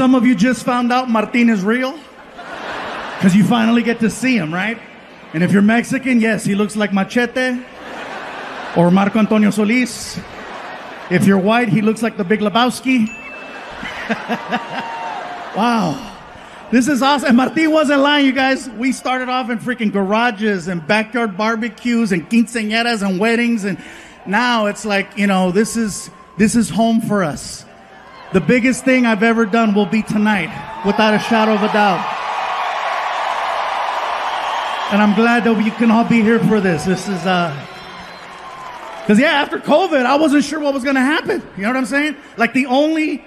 Some of you just found out Martin is real because you finally get to see him, right? And if you're Mexican, yes, he looks like Machete or Marco Antonio Solis. If you're white, he looks like the Big Lebowski. Wow. This is awesome. And Martin wasn't lying, you guys. We started off in freaking garages and backyard barbecues and quinceañeras and weddings. And now it's like, this is home for us. The biggest thing I've ever done will be tonight, without a shadow of a doubt. And I'm glad that we can all be here for this. This is, because after COVID, I wasn't sure what was going to happen. You know what I'm saying? Like the only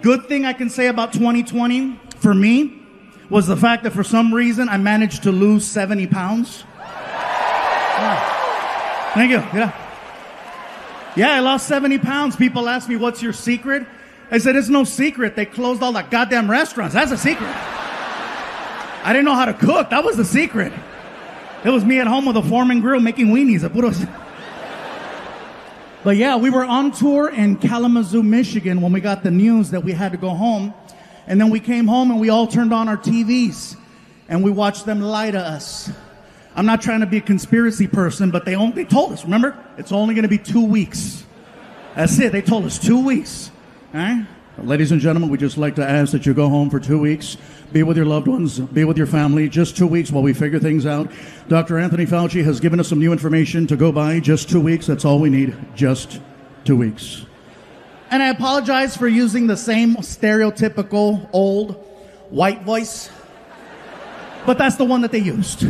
good thing I can say about 2020 for me was the fact that for some reason I managed to lose 70 pounds. Yeah. Thank you. Yeah, I lost 70 pounds. People ask me, what's your secret? I said, it's no secret. They closed all the goddamn restaurants. That's a secret. I didn't know how to cook. That was the secret. It was me at home with a Foreman grill making weenies. But yeah, we were on tour in Kalamazoo, Michigan when we got the news that we had to go home. And then we came home and we all turned on our TVs and we watched them lie to us. I'm not trying to be a conspiracy person, but they told us, remember? It's only going to be 2 weeks. That's it. They told us 2 weeks. All right? Ladies and gentlemen, we'd just like to ask that you go home for 2 weeks. Be with your loved ones. Be with your family. Just 2 weeks while we figure things out. Dr. Anthony Fauci has given us some new information to go by. Just 2 weeks. That's all we need. Just 2 weeks. And I apologize for using the same stereotypical old white voice. But that's the one that they used.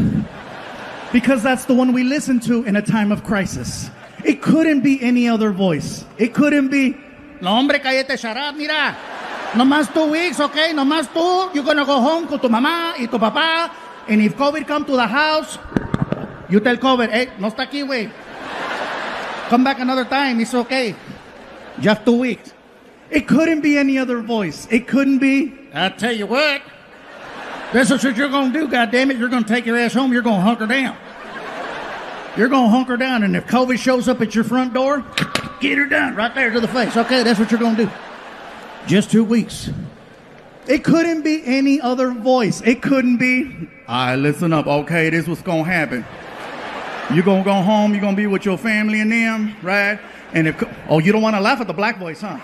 Because that's the one we listen to in a time of crisis. It couldn't be any other voice. It couldn't be, no hombre, cállate, shut up, mira. No más 2 weeks, okay? No más tú. You're gonna go home con tu mamá y tu papá. And if COVID come to the house, you tell COVID, hey, no está aquí, güey. Come back another time, it's okay. Just 2 weeks. It couldn't be any other voice. It couldn't be, I tell you what, this is what you're going to do, goddammit. You're going to take your ass home. You're going to hunker down. You're going to hunker down. And if COVID shows up at your front door, get her done right there to the face. Okay, that's what you're going to do. Just 2 weeks. It couldn't be any other voice. It couldn't be, all right, listen up. Okay, this is what's going to happen. You're going to go home. You're going to be with your family and them, right? And if, you don't want to laugh at the black voice, huh?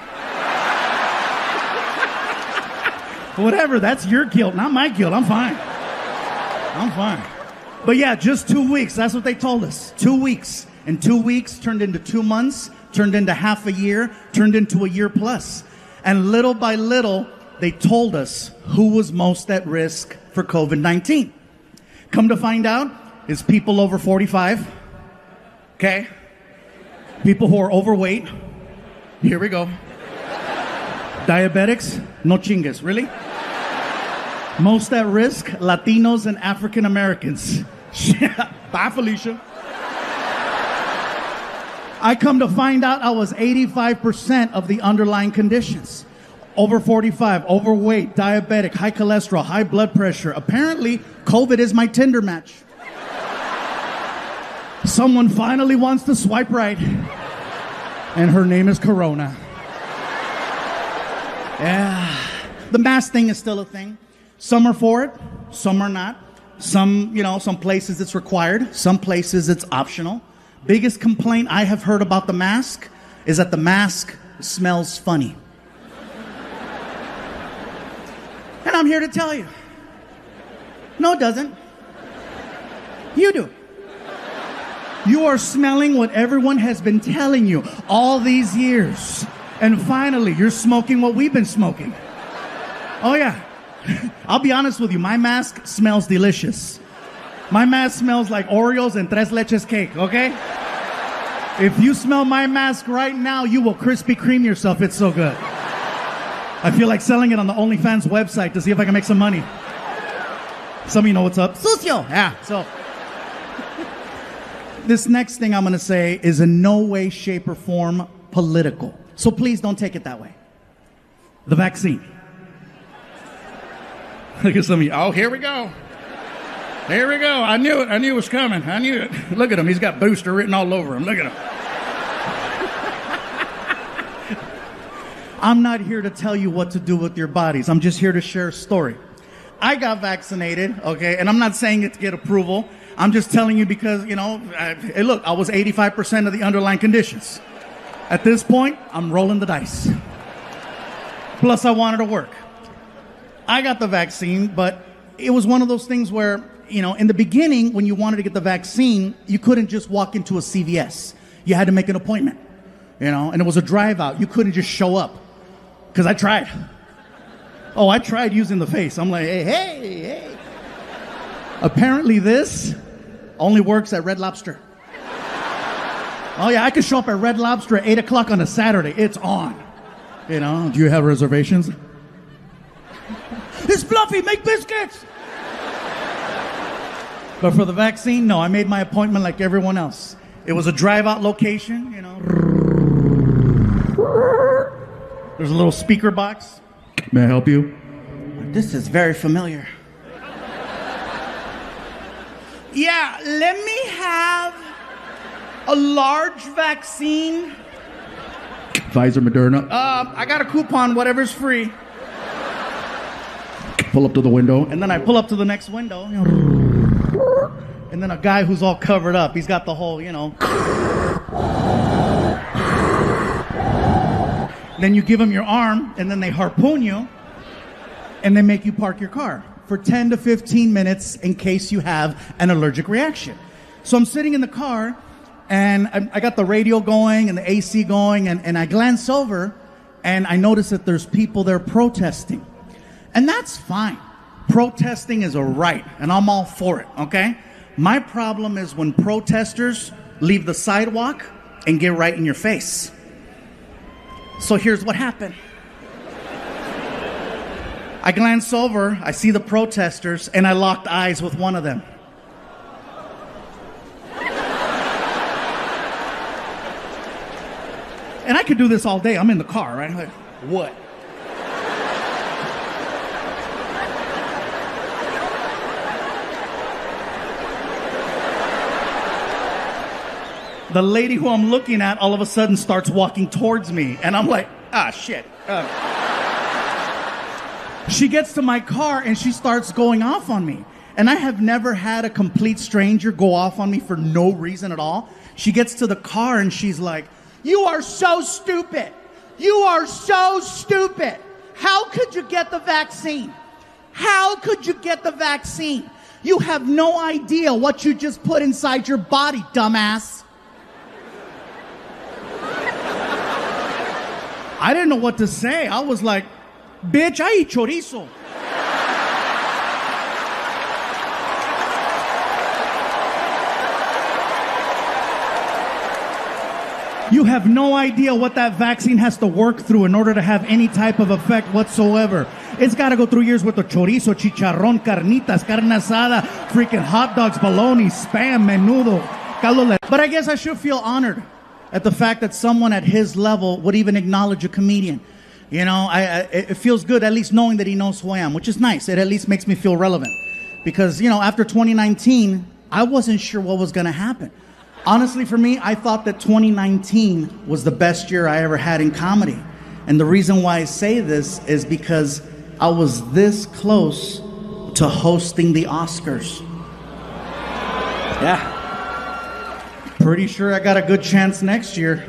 Whatever, that's your guilt, not my guilt. I'm fine. But yeah, just 2 weeks. That's what they told us. 2 weeks. And 2 weeks turned into 2 months, turned into half a year, turned into a year plus. And little by little, they told us who was most at risk for COVID-19. Come to find out, it's people over 45. Okay? People who are overweight. Here we go. Diabetics, no chingas. Really? Most at risk, Latinos and African Americans. Bye, Felicia. I come to find out I was 85% of the underlying conditions. Over 45, overweight, diabetic, high cholesterol, high blood pressure. Apparently, COVID is my Tinder match. Someone finally wants to swipe right. And her name is Corona. Yeah. The mask thing is still a thing. Some are for it, some are not. Some places it's required, some places it's optional. Biggest complaint I have heard about the mask is that the mask smells funny. And I'm here to tell you, no, it doesn't. You do. You are smelling what everyone has been telling you all these years. And finally, you're smoking what we've been smoking. Oh, yeah. I'll be honest with you. My mask smells delicious. My mask smells like Oreos and Tres Leches cake, okay? If you smell my mask right now, you will Krispy Kreme yourself. It's so good. I feel like selling it on the OnlyFans website to see if I can make some money. Some of you know what's up. Sucio. Yeah, so... This next thing I'm going to say is in no way, shape, or form political. So please don't take it that way. The vaccine. Look at some of you. Oh, here we go. Here we go. I knew it. I knew it was coming. I knew it. Look at him. He's got booster written all over him. Look at him. I'm not here to tell you what to do with your bodies. I'm just here to share a story. I got vaccinated, okay, and I'm not saying it to get approval. I'm just telling you because, hey, look, I was 85% of the underlying conditions. At this point, I'm rolling the dice. Plus, I wanted to work. I got the vaccine, but it was one of those things where, in the beginning, when you wanted to get the vaccine, you couldn't just walk into a CVS. You had to make an appointment, and it was a drive out. You couldn't just show up. Because I tried. Oh, I tried using the face. I'm like, hey. Apparently this only works at Red Lobster. Oh, yeah, I could show up at Red Lobster at 8 o'clock on a Saturday. It's on. Do you have reservations? It's fluffy, make biscuits. But for the vaccine, no, I made my appointment like everyone else. It was a drive-out location, There's a little speaker box. May I help you? This is very familiar. Yeah, let me have a large vaccine. Pfizer, Moderna. I got a coupon, whatever's free. Pull up to the window. And then I pull up to the next window. And then a guy who's all covered up. He's got the whole, Then you give them your arm, and then they harpoon you, and they make you park your car for 10 to 15 minutes in case you have an allergic reaction. So I'm sitting in the car, and I got the radio going and the AC going, and I glance over, and I notice that there's people there protesting. And that's fine. Protesting is a right, and I'm all for it, okay? My problem is when protesters leave the sidewalk and get right in your face. So here's what happened. I glance over, I see the protesters, and I locked eyes with one of them. And I could do this all day. I'm in the car, right? I'm like, what? The lady who I'm looking at all of a sudden starts walking towards me. And I'm like, shit. She gets to my car and she starts going off on me. And I have never had a complete stranger go off on me for no reason at all. She gets to the car and she's like, you are so stupid. You are so stupid. How could you get the vaccine? How could you get the vaccine? You have no idea what you just put inside your body, dumbass. I didn't know what to say. I was like, bitch, I eat chorizo. You have no idea what that vaccine has to work through in order to have any type of effect whatsoever. It's got to go through years with the chorizo, chicharrón, carnitas, carne asada, freaking hot dogs, bologna, spam, menudo, caldo. But I guess I should feel honored at the fact that someone at his level would even acknowledge a comedian. It feels good at least knowing that he knows who I am, which is nice. It at least makes me feel relevant. Because, after 2019, I wasn't sure what was going to happen. Honestly, for me, I thought that 2019 was the best year I ever had in comedy. And the reason why I say this is because I was this close to hosting the Oscars. Yeah. Pretty sure I got a good chance next year.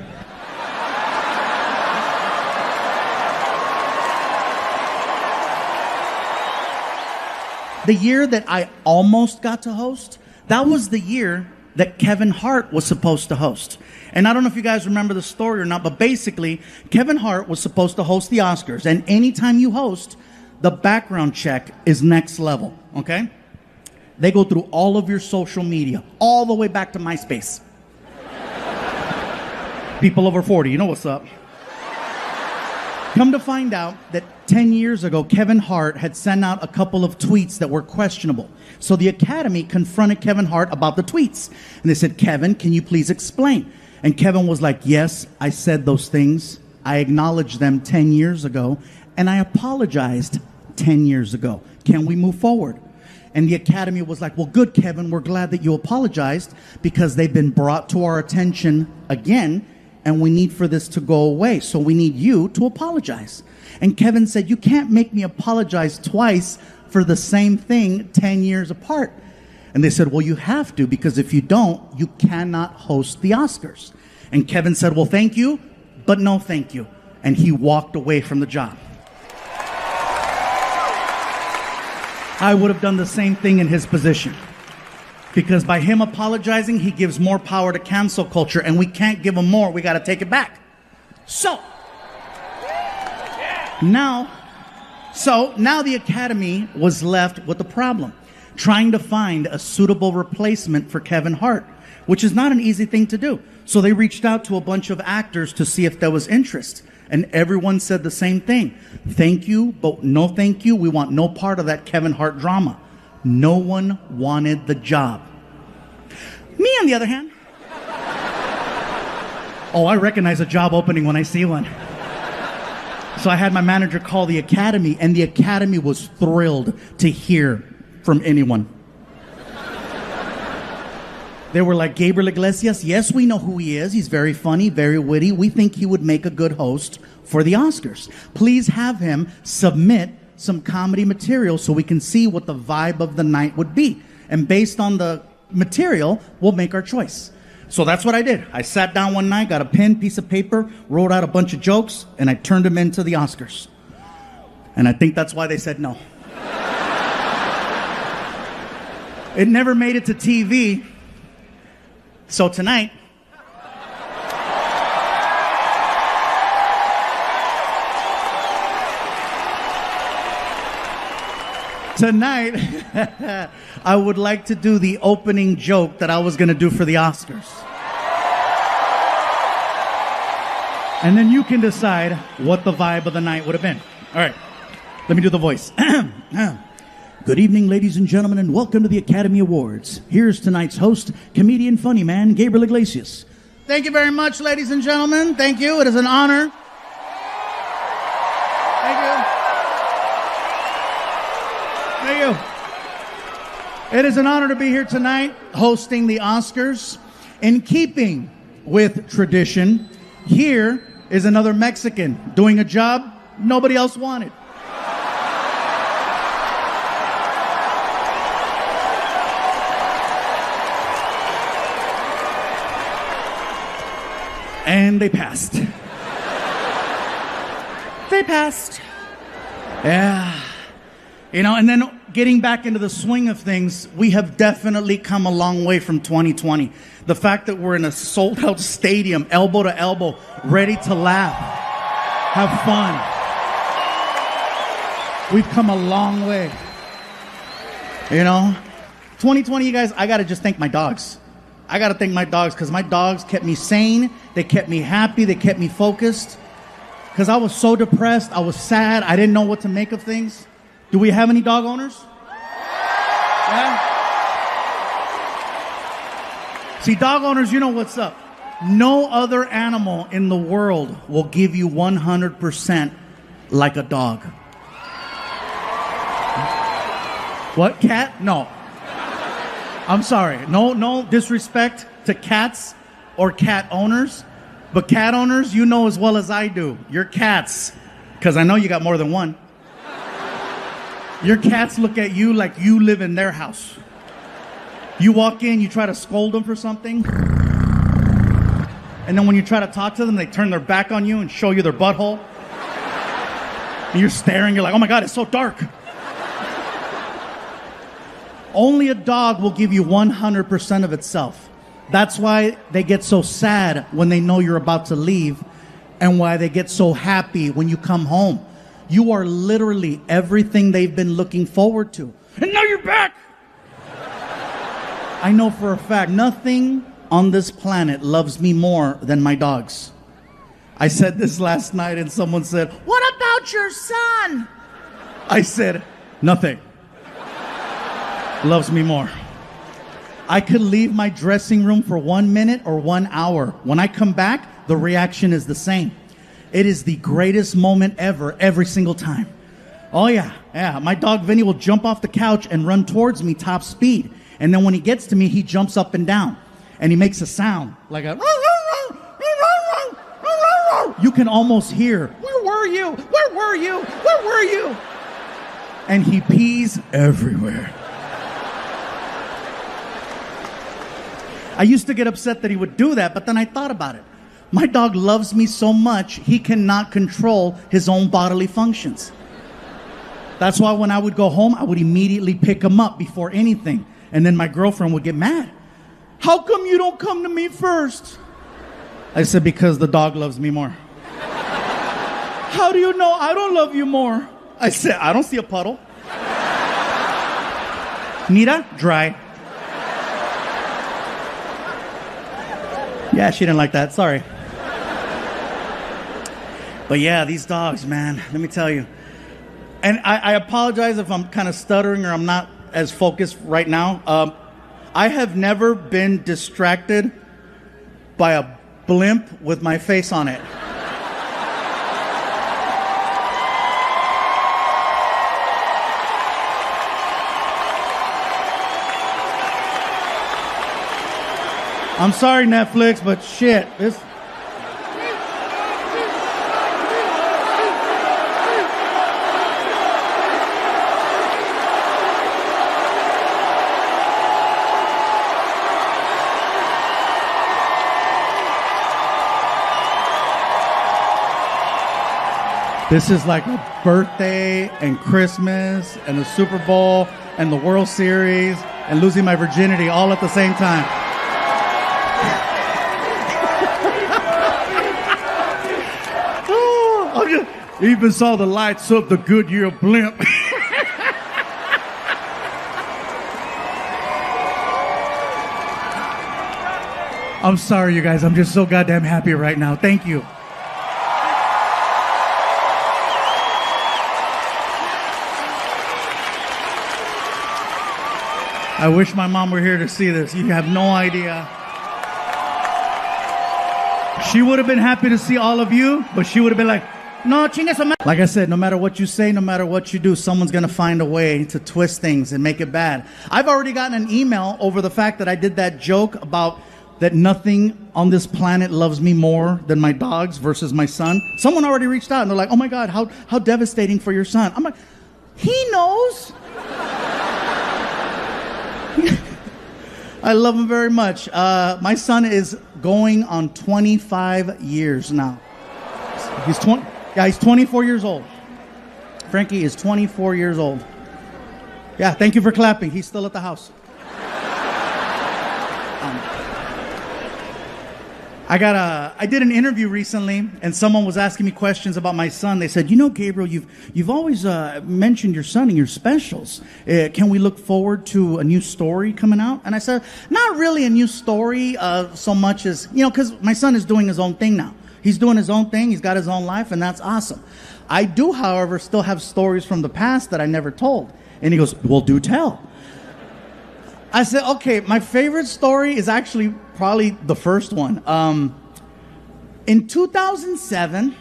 The year that I almost got to host, that was the year that Kevin Hart was supposed to host. And I don't know if you guys remember the story or not, but basically, Kevin Hart was supposed to host the Oscars. And anytime you host, the background check is next level, okay? They go through all of your social media, all the way back to MySpace. People over 40, you know what's up. Come to find out that 10 years ago, Kevin Hart had sent out a couple of tweets that were questionable. So the Academy confronted Kevin Hart about the tweets. And they said, Kevin, can you please explain? And Kevin was like, yes, I said those things. I acknowledged them 10 years ago. And I apologized 10 years ago. Can we move forward? And the Academy was like, well, good, Kevin. We're glad that you apologized because they've been brought to our attention again. and we need for this to go away. So we need you to apologize. And Kevin said, you can't make me apologize twice for the same thing 10 years apart. And they said, well, you have to, because if you don't, you cannot host the Oscars. And Kevin said, well, thank you, but no thank you. And he walked away from the job. I would have done the same thing in his position. Because by him apologizing, he gives more power to cancel culture, and we can't give him more. We got to take it back. So now the Academy was left with a problem, trying to find a suitable replacement for Kevin Hart, which is not an easy thing to do. So they reached out to a bunch of actors to see if there was interest. And everyone said the same thing. Thank you, but no thank you. We want no part of that Kevin Hart drama. No one wanted the job. Me, on the other hand. Oh, I recognize a job opening when I see one. So I had my manager call the Academy, and the Academy was thrilled to hear from anyone. They were like, Gabriel Iglesias, yes, we know who he is. He's very funny, very witty. We think he would make a good host for the Oscars. Please have him submit some comedy material so we can see what the vibe of the night would be. And based on the material, we'll make our choice. So that's what I did. I sat down one night, got a pen, piece of paper, wrote out a bunch of jokes, and I turned them into the Oscars. And I think that's why they said no. It never made it to TV. So tonight, I would like to do the opening joke that I was going to do for the Oscars. And then you can decide what the vibe of the night would have been. All right, let me do the voice. Good evening, ladies and gentlemen, and welcome to the Academy Awards. Here's tonight's host, comedian funny man, Gabriel Iglesias. Thank you very much, ladies and gentlemen. Thank you. It is an honor. Thank you. It is an honor to be here tonight hosting the Oscars. In keeping with tradition, here is another Mexican doing a job nobody else wanted. And they passed. They passed. Yeah. You know, and then getting back into the swing of things, we have definitely come a long way from 2020. The fact that we're in a sold-out stadium, elbow to elbow, ready to laugh, have fun. We've come a long way. You know? 2020, you guys, I got to just thank my dogs. I got to thank my dogs, because my dogs kept me sane. They kept me happy. They kept me focused. Because I was so depressed. I was sad. I didn't know what to make of things. Do we have any dog owners? Yeah? See, dog owners, you know what's up. No other animal in the world will give you 100% like a dog. What, cat? No. I'm sorry. No disrespect to cats or cat owners. But cat owners, you know as well as I do. Your cats, because I know you got more than one. Your cats look at you like you live in their house. You walk in, you try to scold them for something. And then when you try to talk to them, they turn their back on you and show you their butthole. And you're staring, you're like, oh my God, it's so dark. Only a dog will give you 100% of itself. That's why they get so sad when they know you're about to leave, and why they get so happy when you come home. You are literally everything they've been looking forward to. And now you're back! I know for a fact, nothing on this planet loves me more than my dogs. I said this last night and someone said, what about your son? I said, nothing loves me more. I could leave my dressing room for 1 minute or 1 hour. When I come back, the reaction is the same. It is the greatest moment ever, every single time. Oh yeah. My dog Vinny will jump off the couch and run towards me top speed. And then when he gets to me, he jumps up and down. And he makes a sound like a... You can almost hear, where were you? Where were you? Where were you? And he pees everywhere. I used to get upset that he would do that, but then I thought about it. My dog loves me so much, he cannot control his own bodily functions. That's why when I would go home, I would immediately pick him up before anything. And then my girlfriend would get mad. How come you don't come to me first? I said, because the dog loves me more. How do you know I don't love you more? I said, I don't see a puddle. Mira, dry. Yeah, she didn't like that. Sorry. But yeah, these dogs, man, let me tell you. And I apologize if I'm kind of stuttering or I'm not as focused right now. I have never been distracted by a blimp with my face on it. I'm sorry, Netflix, but shit, this... This is like a birthday and Christmas and the Super Bowl and the World Series and losing my virginity all at the same time. Even saw the lights of the Goodyear blimp. I'm sorry, you guys. I'm just so goddamn happy right now. Thank you. I wish my mom were here to see this. You have no idea. She would have been happy to see all of you, but she would have been like, no, chingue su madre. Like I said, no matter what you say, no matter what you do, someone's going to find a way to twist things and make it bad. I've already gotten an email over the fact that I did that joke about that nothing on this planet loves me more than my dogs versus my son. Someone already reached out and they're like, oh my God, how devastating for your son. I'm like, he knows. I love him very much. My son is going on 25 years now. He's 20. Yeah, he's 24 years old. Frankie is 24 years old. Yeah, thank you for clapping. He's still at the house. I did an interview recently, and someone was asking me questions about my son. They said, you know, Gabriel, you've always mentioned your son in your specials. Can we look forward to a new story coming out? And I said, not really a new story so much as, you know, because my son is doing his own thing now. He's doing his own thing. He's got his own life, and that's awesome. I do, however, still have stories from the past that I never told. And he goes, well, do tell. I said, okay, my favorite story is actually probably the first one. In 2007,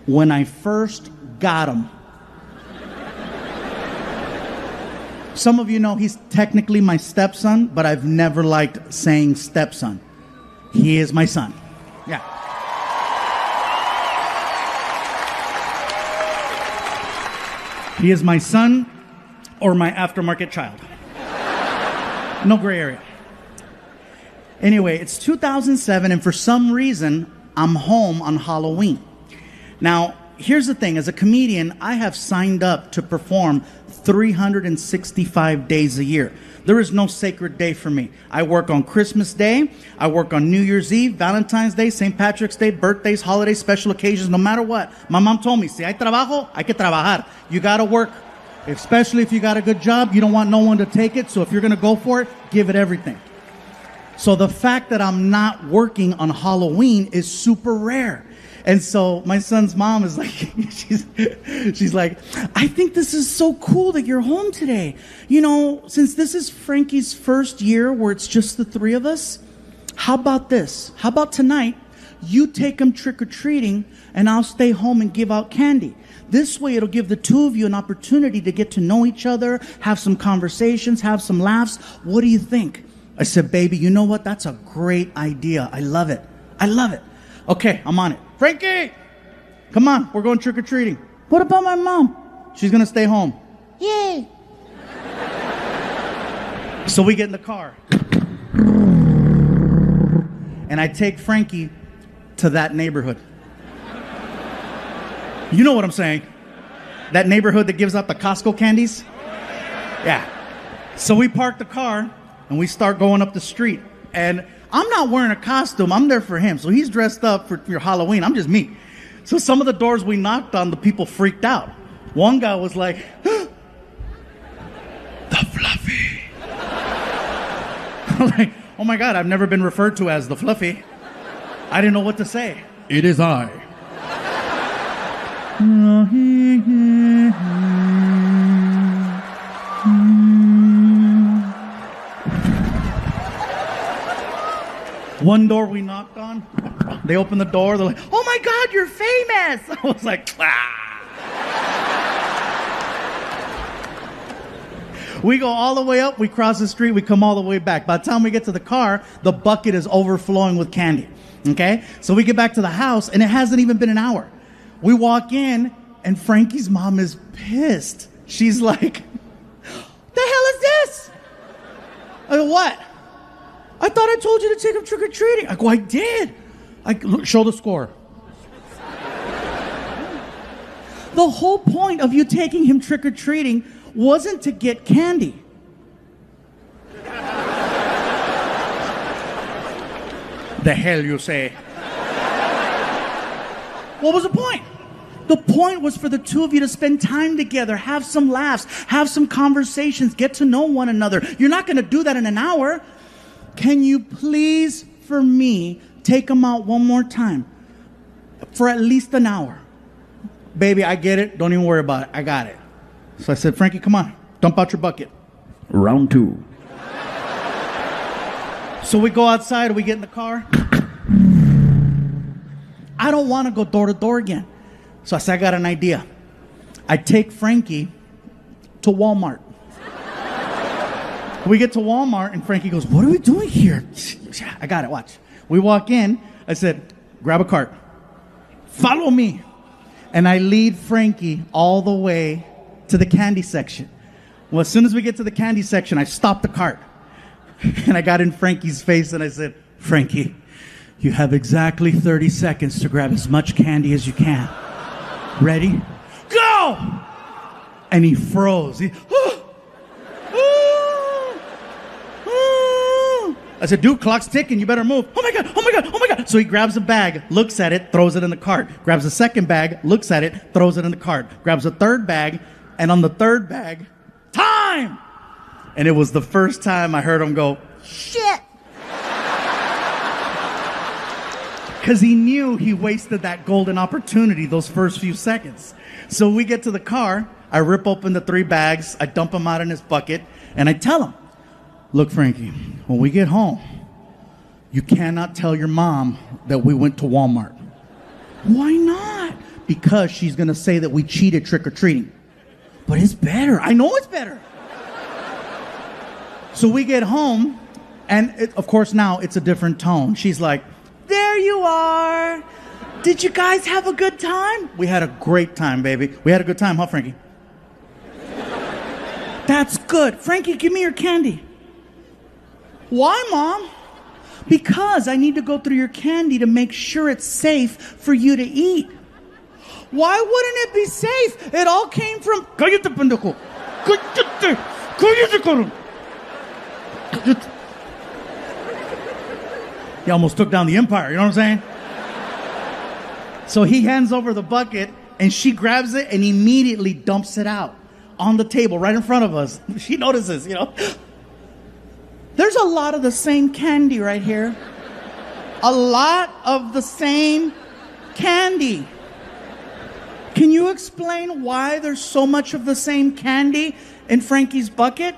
when I first got him, some of you know he's technically my stepson, but I've never liked saying stepson. He is my son. Yeah. He is my son or my aftermarket child. No gray area. Anyway, it's 2007, and for some reason, I'm home on Halloween. Now, here's the thing. As a comedian, I have signed up to perform 365 days a year. There is no sacred day for me. I work on Christmas Day. I work on New Year's Eve, Valentine's Day, St. Patrick's Day, birthdays, holidays, special occasions, no matter what. My mom told me, si hay trabajo, hay que trabajar. You got to work. Especially if you got a good job, you don't want no one to take it. So if you're going to go for it, give it everything. So the fact that I'm not working on Halloween is super rare. And so my son's mom is like, she's like, I think this is so cool that you're home today. You know, since this is Frankie's first year where it's just the three of us, how about this? How about tonight, you take him trick-or-treating and I'll stay home and give out candy. This way it'll give the two of you an opportunity to get to know each other, have some conversations, have some laughs. What do you think? I said, baby, you know what? That's a great idea. I love it. I love it. Okay, I'm on it. Frankie, come on, we're going trick-or-treating. What about my mom? She's going to stay home. Yay. So we get in the car. And I take Frankie to that neighborhood. You know what I'm saying? That neighborhood that gives out the Costco candies? Yeah. So we park the car and we start going up the street. And I'm not wearing a costume. I'm there for him. So he's dressed up for your Halloween. I'm just me. So some of the doors we knocked on, the people freaked out. One guy was like, the Fluffy. I'm like, oh my God, I've never been referred to as the Fluffy. I didn't know what to say. It is I. One door we knocked on, they opened the door, they're like, oh my God, you're famous. I was like, ah. We go all the way up, we cross the street, we come all the way back. By the time we get to the car, the bucket is overflowing with candy. Okay? So we get back to the house, and it hasn't even been an hour. We walk in, and Frankie's mom is pissed. She's like, the hell is this? I go, what? I thought I told you to take him trick-or-treating. I go, I did. Show the score. The whole point of you taking him trick-or-treating wasn't to get candy. The hell you say? What was the point? The point was for the two of you to spend time together, have some laughs, have some conversations, get to know one another. You're not going to do that in an hour. Can you please, for me, take him out one more time for at least an hour? Baby, I get it. Don't even worry about it. I got it. So I said, Frankie, come on. Dump out your bucket. Round 2. So we go outside, we get in the car. I don't want to go door to door again. So I said, I got an idea. I take Frankie to Walmart. We get to Walmart, and Frankie goes, what are we doing here? I got it, watch. We walk in. I said, grab a cart. Follow me. And I lead Frankie all the way to the candy section. Well, as soon as we get to the candy section, I stop the cart. And I got in Frankie's face, and I said, Frankie, you have exactly 30 seconds to grab as much candy as you can. Ready? Go! And he froze. I said, dude, clock's ticking. You better move. Oh, my God. Oh, my God. Oh, my God. So he grabs a bag, looks at it, throws it in the cart. Grabs a second bag, looks at it, throws it in the cart. Grabs a third bag, and on the third bag, time! And it was the first time I heard him go, shit! Because he knew he wasted that golden opportunity those first few seconds. So we get to the car, I rip open the 3 bags, I dump them out in his bucket, and I tell him, look, Frankie, when we get home, you cannot tell your mom that we went to Walmart. Why not? Because she's going to say that we cheated trick-or-treating. But it's better. I know it's better. So we get home, and of course now it's a different tone. She's like, there you are. Did you guys have a good time? We had a great time, baby. We had a good time, huh, Frankie? That's good. Frankie, give me your candy. Why, Mom? Because I need to go through your candy to make sure it's safe for you to eat. Why wouldn't it be safe? It all came from... Cállate, pendejo. Cállate. Cállate, cabrón. He almost took down the empire, you know what I'm saying? So he hands over the bucket, and she grabs it and immediately dumps it out on the table right in front of us. She notices, you know. There's a lot of the same candy right here. A lot of the same candy. Can you explain why there's so much of the same candy in Frankie's bucket?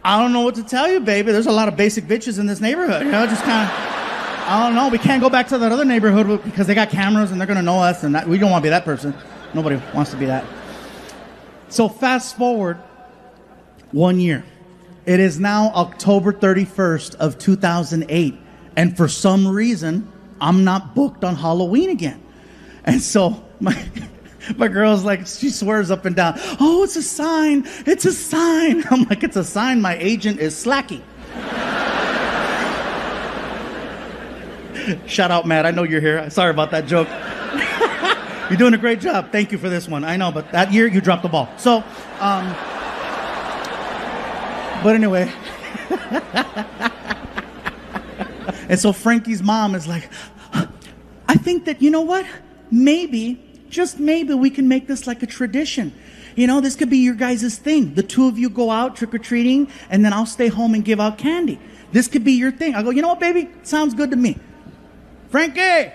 I don't know what to tell you, baby. There's a lot of basic bitches in this neighborhood. You know, just kind of, I don't know. We can't go back to that other neighborhood because they got cameras and they're going to know us. And we don't want to be that person. Nobody wants to be that. So fast forward 1 year. It is now October 31st of 2008. And for some reason, I'm not booked on Halloween again. And so my girl's like, she swears up and down, oh, it's a sign. It's a sign. I'm like, it's a sign my agent is slacking. Shout out, Matt. I know you're here. Sorry about that joke. You're doing a great job. Thank you for this one. I know, but that year you dropped the ball. So, but anyway. And so Frankie's mom is like, I think that, you know what? Maybe, just maybe we can make this like a tradition. You know, this could be your guys' thing. The two of you go out trick-or-treating, and then I'll stay home and give out candy. This could be your thing. I go, you know what, baby? Sounds good to me. Frankie,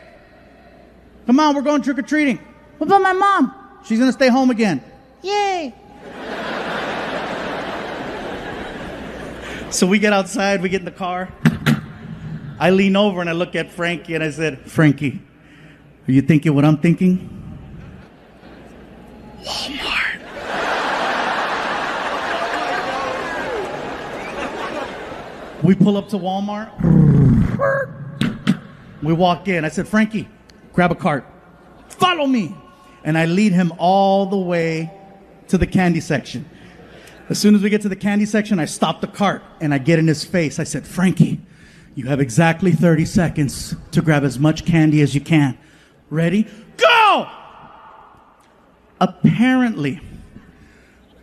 come on, we're going trick-or-treating. What about my mom? She's going to stay home again. Yay. So we get outside, we get in the car. I lean over and I look at Frankie and I said, Frankie, are you thinking what I'm thinking? Walmart. We pull up to Walmart. We walk in. I said, Frankie, grab a cart. Follow me. And I lead him all the way to the candy section. As soon as we get to the candy section, I stop the cart and I get in his face. I said, Frankie, you have exactly 30 seconds to grab as much candy as you can. Ready? Go! Apparently,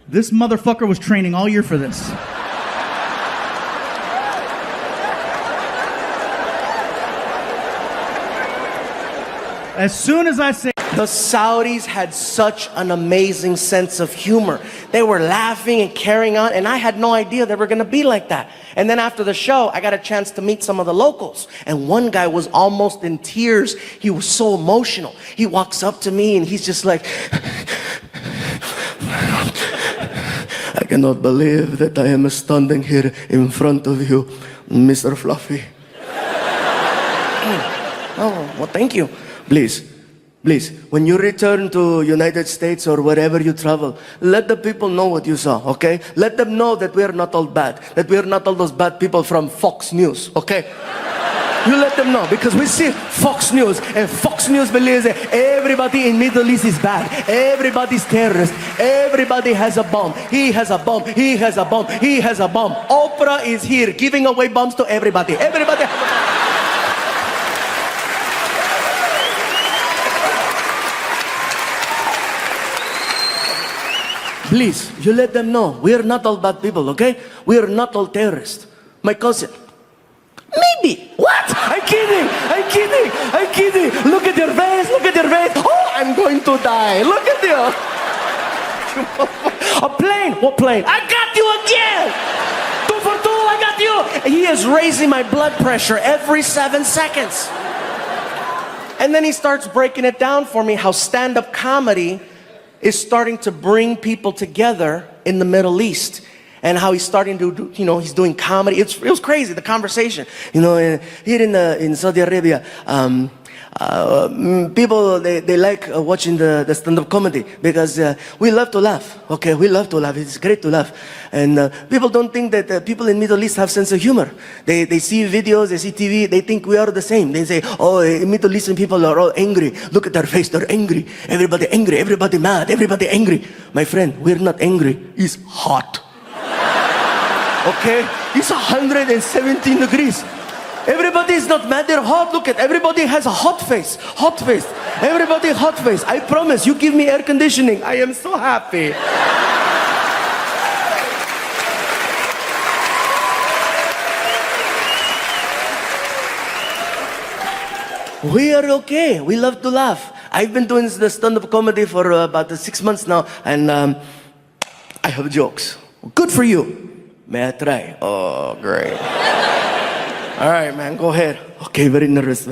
this motherfucker was training all year for this. As soon as I say... The Saudis had such an amazing sense of humor. They were laughing and carrying on, and I had no idea they were going to be like that. And then after the show, I got a chance to meet some of the locals. And one guy was almost in tears. He was so emotional. He walks up to me, and he's just like... I cannot believe that I am standing here in front of you, Mr. Fluffy. Oh, well, thank you. Please, when you return to United States or wherever you travel, let the people know what you saw, okay? Let them know that we are not all bad, that we are not all those bad people from Fox News, okay? You let them know, because we see Fox News, and Fox News believes that everybody in Middle East is bad. Everybody's terrorist. Everybody has a bomb. He has a bomb. He has a bomb. He has a bomb. Oprah is here giving away bombs to everybody. Everybody has a bomb. Please, you let them know, we are not all bad people, okay? We are not all terrorists. My cousin, maybe. What? I'm kidding. Look at your face, Oh, I'm going to die. Look at you. A plane. What plane? I got you again. 2 for 2, I got you. He is raising my blood pressure every 7 seconds. And then he starts breaking it down for me how stand-up comedy is starting to bring people together in the Middle East, and how he's starting to do, he's doing comedy. It was crazy, the conversation. Here in Saudi Arabia, people, they like watching the stand-up comedy because we love to laugh, okay? We love to laugh. It's great to laugh. And people don't think that people in Middle East have sense of humor. They see videos, they see TV, they think we are the same. They say, oh, Middle Eastern people are all angry. Look at their face, they're angry. Everybody mad, everybody angry. My friend, we're not angry. It's hot. Okay? It's 117 degrees. Everybody is not mad, they're hot. Look at everybody has a hot face. Everybody hot face. I promise, you give me air conditioning, I am so happy. We are okay. We love to laugh. I've been doing the stand-up comedy for about 6 months now, and I have jokes. Good for you. May I try? Oh, great. All right, man, go ahead. Okay, very nervous.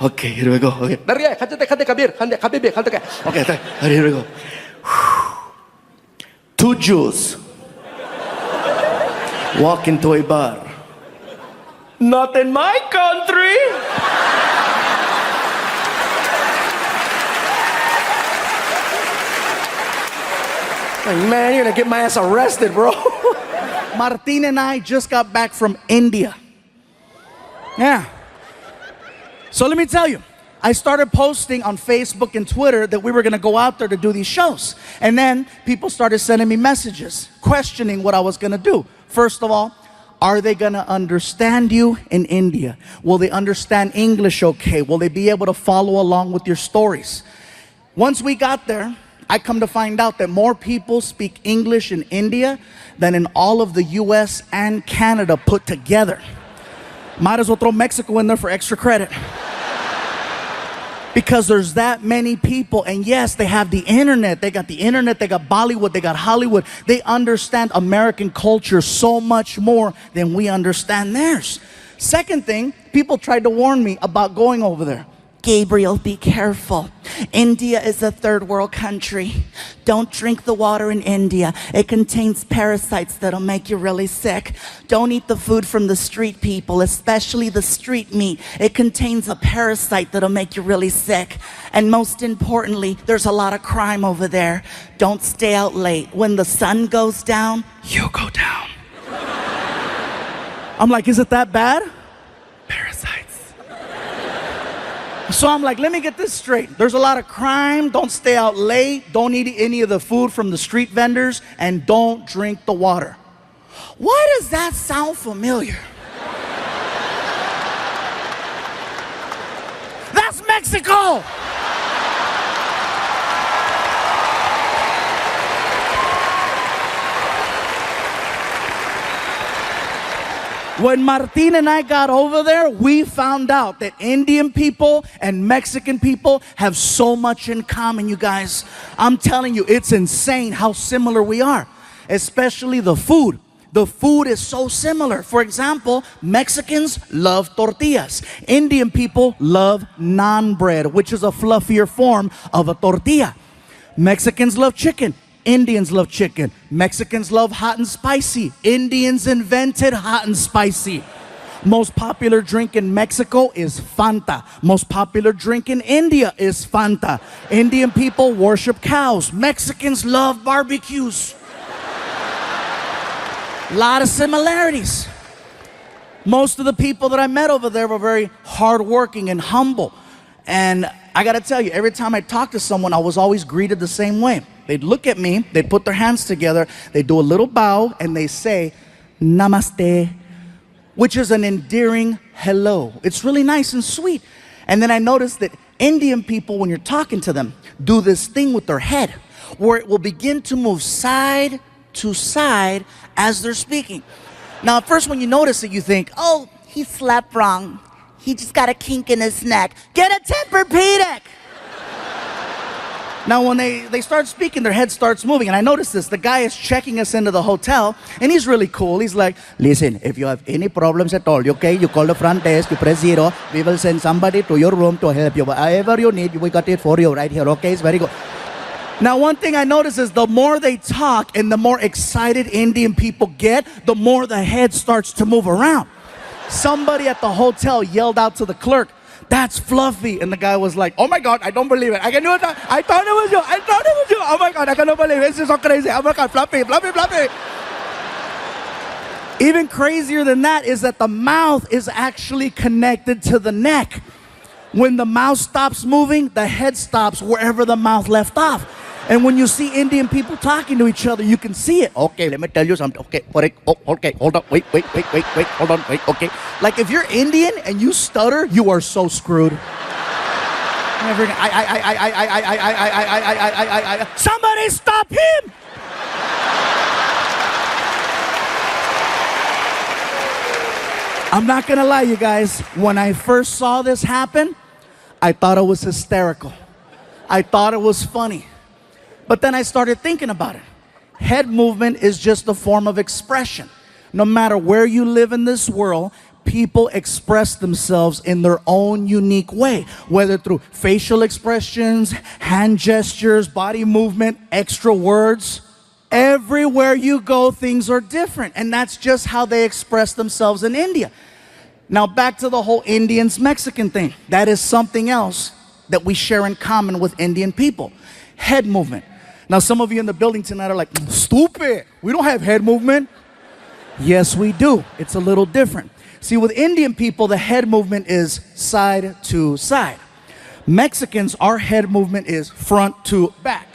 Okay, here we go. Okay, okay, here we go. 2 Jews walk into a bar. Not in my country. Man, you're gonna get my ass arrested, bro. Martin and I just got back from India. Yeah. So let me tell you, I started posting on Facebook and Twitter that we were going to go out there to do these shows. And then people started sending me messages questioning what I was going to do. First of all, are they going to understand you in India? Will they understand English okay? Will they be able to follow along with your stories? Once we got there, I come to find out that more people speak English in India than in all of the US and Canada put together. Might as well throw Mexico in there for extra credit. Because there's that many people, and yes, they have the internet. They got the internet, they got Bollywood, they got Hollywood. They understand American culture so much more than we understand theirs. Second thing, people tried to warn me about going over there. Gabriel, be careful. India is a third world country. Don't drink the water in India. It contains parasites that'll make you really sick. Don't eat the food from the street people, especially the street meat. It contains a parasite that'll make you really sick. And most importantly, there's a lot of crime over there. Don't stay out late. When the sun goes down, you go down. I'm like, is it that bad? Parasites. So I'm like, let me get this straight. There's a lot of crime. Don't stay out late. Don't eat any of the food from the street vendors. And don't drink the water. Why does that sound familiar? That's Mexico. When Martin and I got over there, we found out that Indian people and Mexican people have so much in common, you guys. I'm telling you, it's insane how similar we are, especially the food. The food is so similar. For example, Mexicans love tortillas. Indian people love naan bread, which is a fluffier form of a tortilla. Mexicans love chicken. Indians love chicken. Mexicans love hot and spicy. Indians invented hot and spicy. Most popular drink in Mexico is Fanta. Most popular drink in India is Fanta. Indian people worship cows. Mexicans love barbecues. A lot of similarities. Most of the people that I met over there were very hardworking and humble. And I gotta tell you, every time I talked to someone, I was always greeted the same way. They'd look at me, they'd put their hands together, they'd do a little bow, and they say, Namaste, which is an endearing hello. It's really nice and sweet. And then I noticed that Indian people, when you're talking to them, do this thing with their head, where it will begin to move side to side as they're speaking. Now, at first when you notice it, you think, oh, he slept wrong. He just got a kink in his neck. Get a Tempur-Pedic! Now, when they start speaking, their head starts moving. And I noticed this. The guy is checking us into the hotel, and he's really cool. He's like, listen, if you have any problems at all, okay, you call the front desk, you press 0. We will send somebody to your room to help you. Whatever you need, we got it for you right here, okay? It's very good. Now, one thing I notice is the more they talk and the more excited Indian people get, the more the head starts to move around. Somebody at the hotel yelled out to the clerk, that's Fluffy. And the guy was like, oh my God, I don't believe it. I can do it. I thought it was you. I thought it was you. Oh my God, I cannot believe it. This is so crazy. Oh my God, Fluffy, Fluffy, Fluffy. Even crazier than that is that the mouth is actually connected to the neck. When the mouth stops moving, the head stops wherever the mouth left off. And when you see Indian people talking to each other, you can see it. Okay, let me tell you something. Okay, okay, hold on. Wait, hold on, wait, okay. Like if you're Indian and you stutter, you are so screwed. Somebody stop him! I'm not gonna lie, you guys. When I first saw this happen, I thought it was hysterical. I thought it was funny. But then I started thinking about it. Head movement is just a form of expression. No matter where you live in this world, people express themselves in their own unique way, whether through facial expressions, hand gestures, body movement, extra words. Everywhere you go, things are different. And that's just how they express themselves in India. Now back to the whole Indians-Mexican thing. That is something else that we share in common with Indian people. Head movement. Now some of you in the building tonight are like, stupid, we don't have head movement. Yes, we do. It's a little different. See, with Indian people, the head movement is side to side. Mexicans, our head movement is front to back.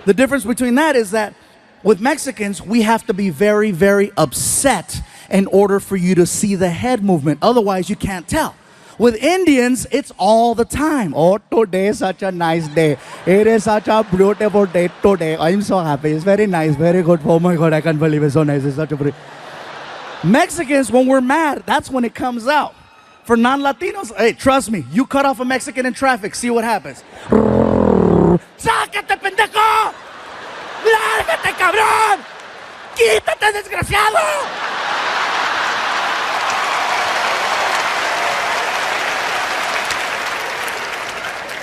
The difference between that is that with Mexicans, we have to be very, very upset in order for you to see the head movement. Otherwise, you can't tell. With Indians, it's all the time. Oh, today is such a nice day. It is such a beautiful day today. I'm so happy. It's very nice, very good. Oh my God, I can't believe it's so nice. It's such a pretty. Mexicans, when we're mad, that's when it comes out. For non-Latinos, hey, trust me, you cut off a Mexican in traffic, see what happens. ¡Sácate, pendejo! ¡Lárgate, cabrón! ¡Quítate, desgraciado!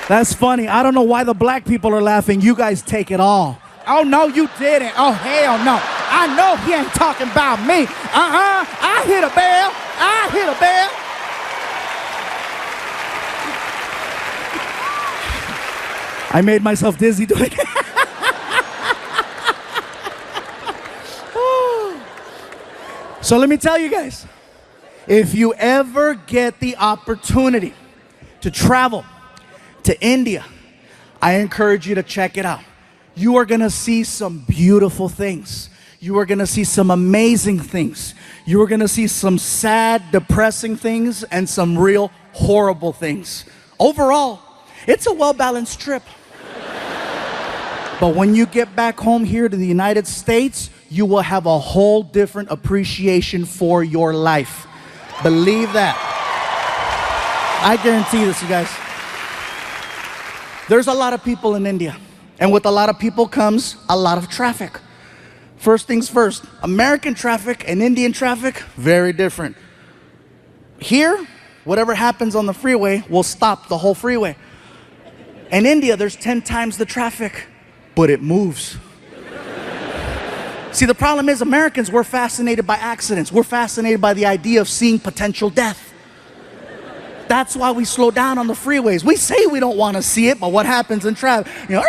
That's funny. I don't know why the black people are laughing. You guys take it all. Oh, no, you didn't. Oh, hell no. I know he ain't talking about me. I hit a bell. I hit a bell. I made myself dizzy doing it. So let me tell you guys, if you ever get the opportunity to travel to India, I encourage you to check it out. You are going to see some beautiful things. You are going to see some amazing things. You are going to see some sad, depressing things and some real horrible things. Overall, it's a well-balanced trip. But when you get back home here to the United States, you will have a whole different appreciation for your life. Believe that. I guarantee this, you guys. There's a lot of people in India, and with a lot of people comes a lot of traffic. First things first, American traffic and Indian traffic, very different. Here, whatever happens on the freeway will stop the whole freeway. In India, there's 10 times the traffic, but it moves. See, the problem is Americans, we're fascinated by accidents. We're fascinated by the idea of seeing potential death. That's why we slow down on the freeways. We say we don't want to see it, but what happens in traffic? You know,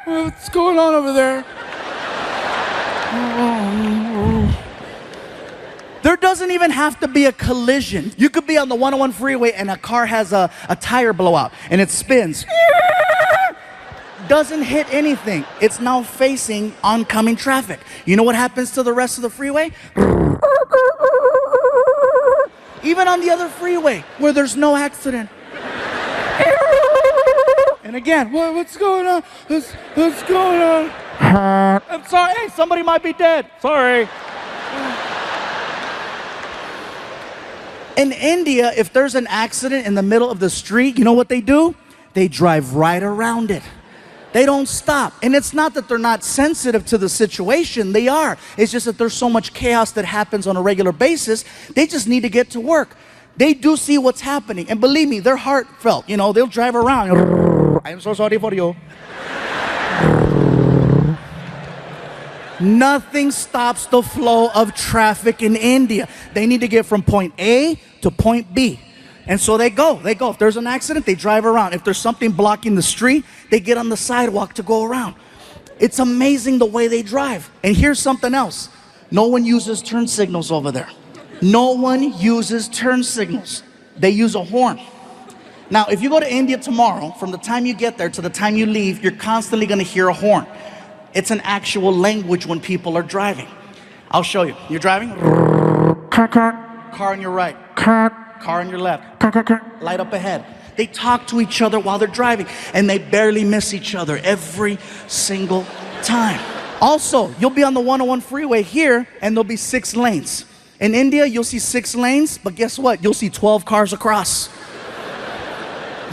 what's going on over there? There doesn't even have to be a collision. You could be on the 101 freeway and a car has a tire blowout and it spins. Doesn't hit anything. It's now facing oncoming traffic. You know what happens to the rest of the freeway? Even on the other freeway where there's no accident. And again, what's going on? What's going on? I'm sorry. Hey, somebody might be dead. Sorry. In India, if there's an accident in the middle of the street, you know what they do? They drive right around it. They don't stop. And it's not that they're not sensitive to the situation. They are. It's just that there's so much chaos that happens on a regular basis. They just need to get to work. They do see what's happening. And believe me, they're heartfelt. You know, they'll drive around. I'm so sorry for you. Nothing stops the flow of traffic in India. They need to get from point A to point B. And so they go. If there's an accident, they drive around. If there's something blocking the street, they get on the sidewalk to go around. It's amazing the way they drive. And here's something else. No one uses turn signals over there. No one uses turn signals. They use a horn. Now, if you go to India tomorrow, from the time you get there to the time you leave, you're constantly going to hear a horn. It's an actual language when people are driving. I'll show you. You're driving? Car on your right. Car on your left. Light up ahead. They talk to each other while they're driving, and they barely miss each other every single time. Also, you'll be on the 101 freeway here, and there'll be 6 lanes. In India, you'll see 6 lanes, but guess what? You'll see 12 cars across.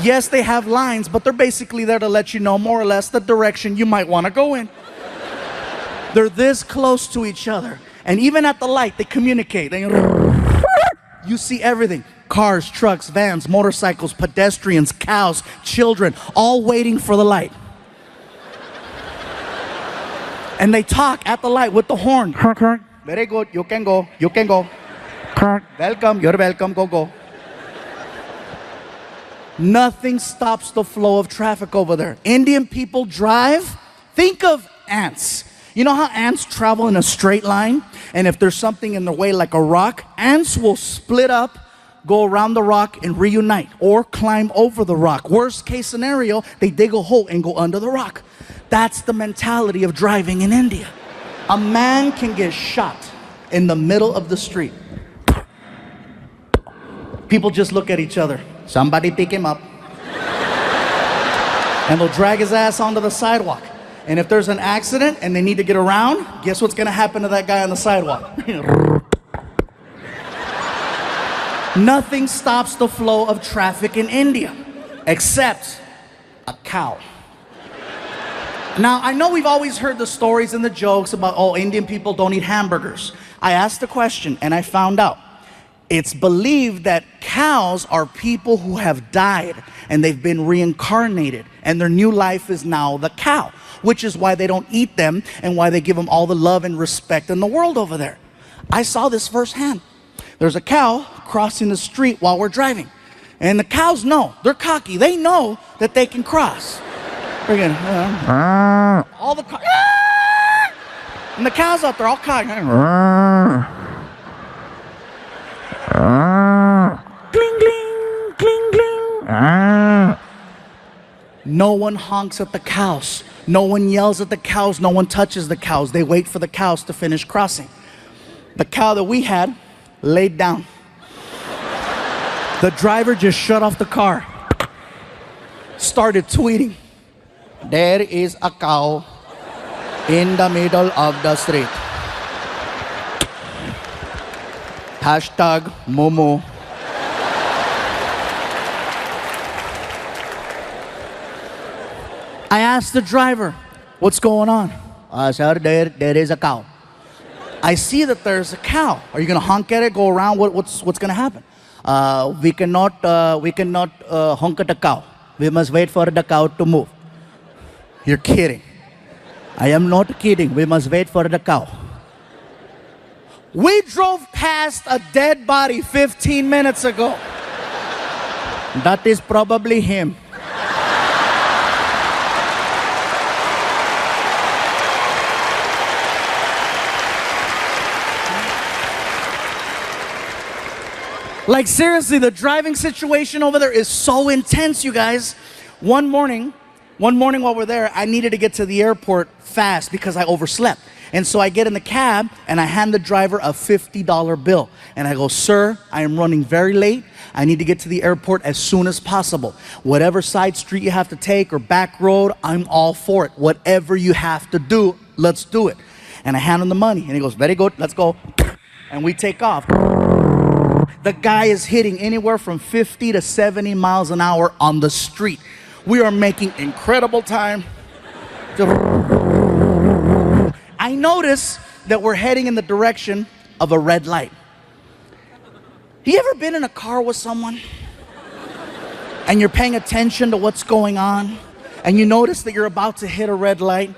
Yes, they have lines, but they're basically there to let you know more or less the direction you might want to go in. They're this close to each other. And even at the light, they communicate. You see everything. Cars, trucks, vans, motorcycles, pedestrians, cows, children, all waiting for the light. And they talk at the light with the horn. Very good, you can go, you can go. Welcome, you're welcome, go, go. Nothing stops the flow of traffic over there. Indian people drive, think of ants. You know how ants travel in a straight line? And if there's something in their way like a rock, ants will split up, go around the rock and reunite, or climb over the rock. Worst case scenario, they dig a hole and go under the rock. That's the mentality of driving in India. A man can get shot in the middle of the street. People just look at each other. Somebody pick him up. And they'll drag his ass onto the sidewalk. And if there's an accident and they need to get around, guess what's gonna happen to that guy on the sidewalk? Nothing stops the flow of traffic in India, except a cow. Now, I know we've always heard the stories and the jokes about, oh, Indian people don't eat hamburgers. I asked the question and I found out. It's believed that cows are people who have died and they've been reincarnated and their new life is now the cow, which is why they don't eat them and why they give them all the love and respect in the world over there. I saw this firsthand. There's a cow crossing the street while we're driving. And the cows know, they're cocky, they know that they can cross. Again, all the cows, and the cows out there all cocky. Gling, gling, gling, gling. No one honks at the cows. No one yells at the cows. No one touches the cows. They wait for the cows to finish crossing. The cow that we had laid down. The driver just shut off the car. Started tweeting. There is a cow in the middle of the street. Hashtag Momo. I asked the driver, what's going on? Sir, there is a cow. I see that there's a cow. Are you gonna honk at it, go around? What's gonna happen? We cannot honk at the cow. We must wait for the cow to move. You're kidding. I am not kidding. We must wait for the cow. We drove past a dead body 15 minutes ago. That is probably him. Like seriously, the driving situation over there is so intense, you guys. One morning while we're there, I needed to get to the airport fast because I overslept. And so I get in the cab and I hand the driver a $50 bill. And I go, sir, I am running very late. I need to get to the airport as soon as possible. Whatever side street you have to take or back road, I'm all for it. Whatever you have to do, let's do it. And I hand him the money and he goes, very good, let's go. And we take off. The guy is hitting anywhere from 50 to 70 miles an hour on the street. We are making incredible time. I notice that we're heading in the direction of a red light. You ever been in a car with someone and you're paying attention to what's going on and you notice that you're about to hit a red light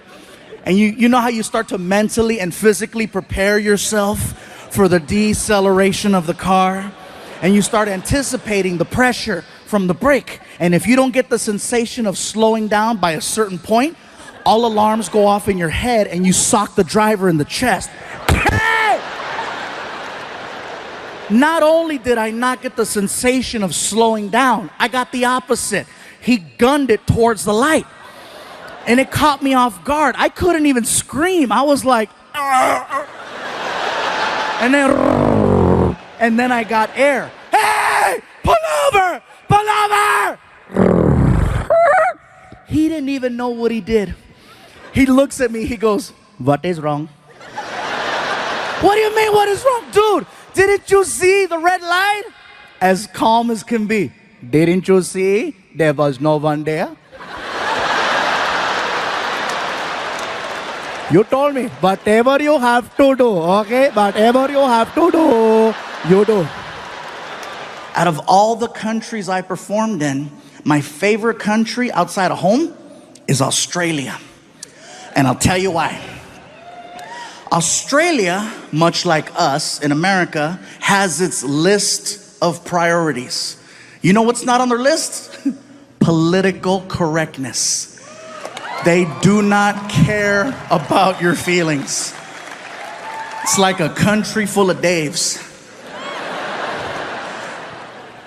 and you know how you start to mentally and physically prepare yourself for the deceleration of the car and you start anticipating the pressure from the brake, and if you don't get the sensation of slowing down by a certain point, all alarms go off in your head and you sock the driver in the chest. Hey! Not only did I not get the sensation of slowing down, I got the opposite. He gunned it towards the light and it caught me off guard. I couldn't even scream. I was like, and then I got air. Hey, pull over, pull over. He didn't even know what he did. He looks at me, he goes, what is wrong? What do you mean, what is wrong? Dude, didn't you see the red light? As calm as can be. Didn't you see there was no one there? You told me, whatever you have to do, okay? Whatever you have to do, you do. Out of all the countries I performed in, my favorite country outside of home is Australia. And I'll tell you why. Australia, much like us in America, has its list of priorities. You know what's not on their list? Political correctness. They do not care about your feelings. It's like a country full of Daves.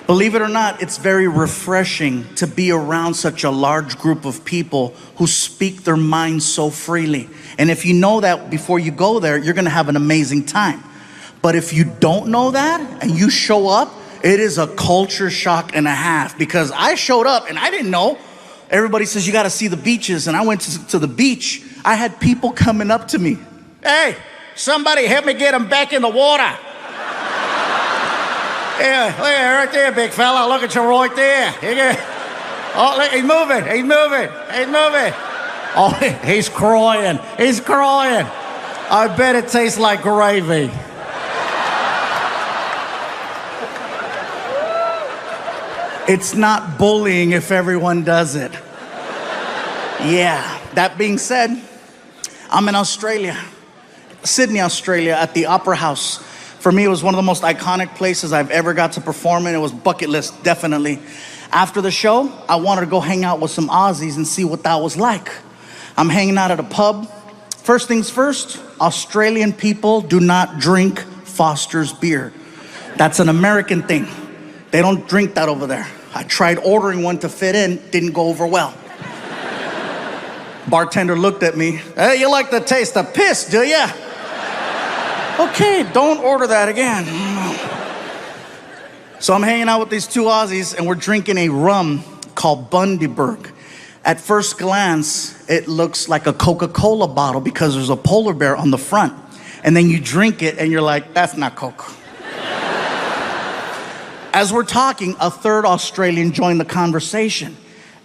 Believe it or not, it's very refreshing to be around such a large group of people who speak their minds so freely. And if you know that before you go there, you're gonna have an amazing time. But if you don't know that and you show up, it is a culture shock and a half, because I showed up and I didn't know. Everybody says you gotta see the beaches, and I went to the beach. I had people coming up to me. Hey, somebody help me get him back in the water. Yeah, look at right there, big fella. Look at you right there. Oh, look, he's moving. He's moving. He's moving. Oh, he's crying. He's crying. I bet it tastes like gravy. It's not bullying if everyone does it. Yeah, that being said, I'm in Australia, Sydney, Australia, at the Opera House. For me, it was one of the most iconic places I've ever got to perform in. It was bucket list, definitely. After the show, I wanted to go hang out with some Aussies and see what that was like. I'm hanging out at a pub. First things first, Australian people do not drink Foster's beer. That's an American thing. They don't drink that over there. I tried ordering one to fit in, didn't go over well. Bartender looked at me. Hey, you like the taste of piss, do ya? Okay, don't order that again. So I'm hanging out with these two Aussies, and we're drinking a rum called Bundaberg. At first glance, it looks like a Coca-Cola bottle because there's a polar bear on the front. And then you drink it, and you're like, that's not Coke. As we're talking, a third Australian joined the conversation.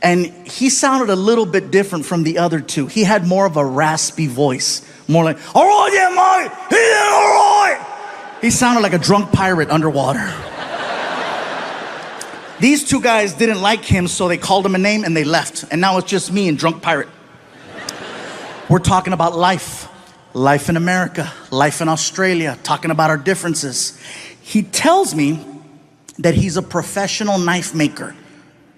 And he sounded a little bit different from the other two. He had more of a raspy voice. More like, all right, yeah, mate, yeah, all right. He sounded like a drunk pirate underwater. These two guys didn't like him, so they called him a name and they left. And now it's just me and drunk pirate. We're talking about life. Life in America, life in Australia, talking about our differences. He tells me that he's a professional knife maker.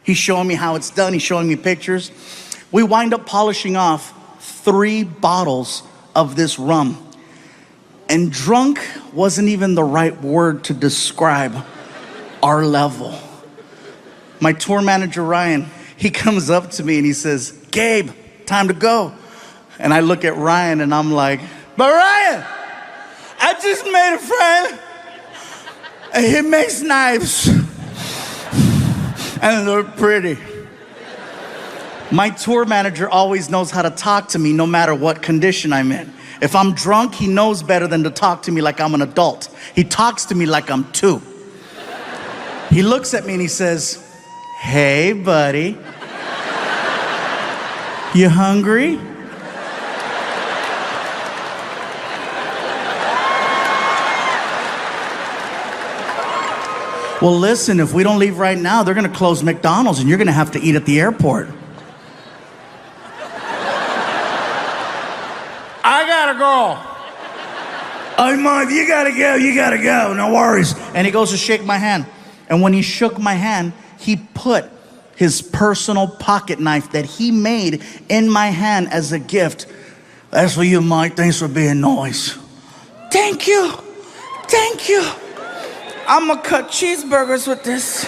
He's showing me how it's done. He's showing me pictures. We wind up polishing off 3 bottles of this rum. And drunk wasn't even the right word to describe our level. My tour manager, Ryan, he comes up to me and he says, Gabe, time to go. And I look at Ryan and I'm like, but Ryan, I just made a friend and he makes knives and they're pretty. My tour manager always knows how to talk to me no matter what condition I'm in. If I'm drunk, he knows better than to talk to me like I'm an adult. He talks to me like I'm 2. He looks at me and he says, hey, buddy. You hungry? Well, listen, if we don't leave right now, they're gonna close McDonald's and you're gonna have to eat at the airport. I gotta go. Oh, Mom, you gotta go, no worries. And he goes to shake my hand. And when he shook my hand, he put his personal pocket knife that he made in my hand as a gift. That's for you, Mike. Thanks for being nice. Thank you. Thank you. I'm gonna cut cheeseburgers with this.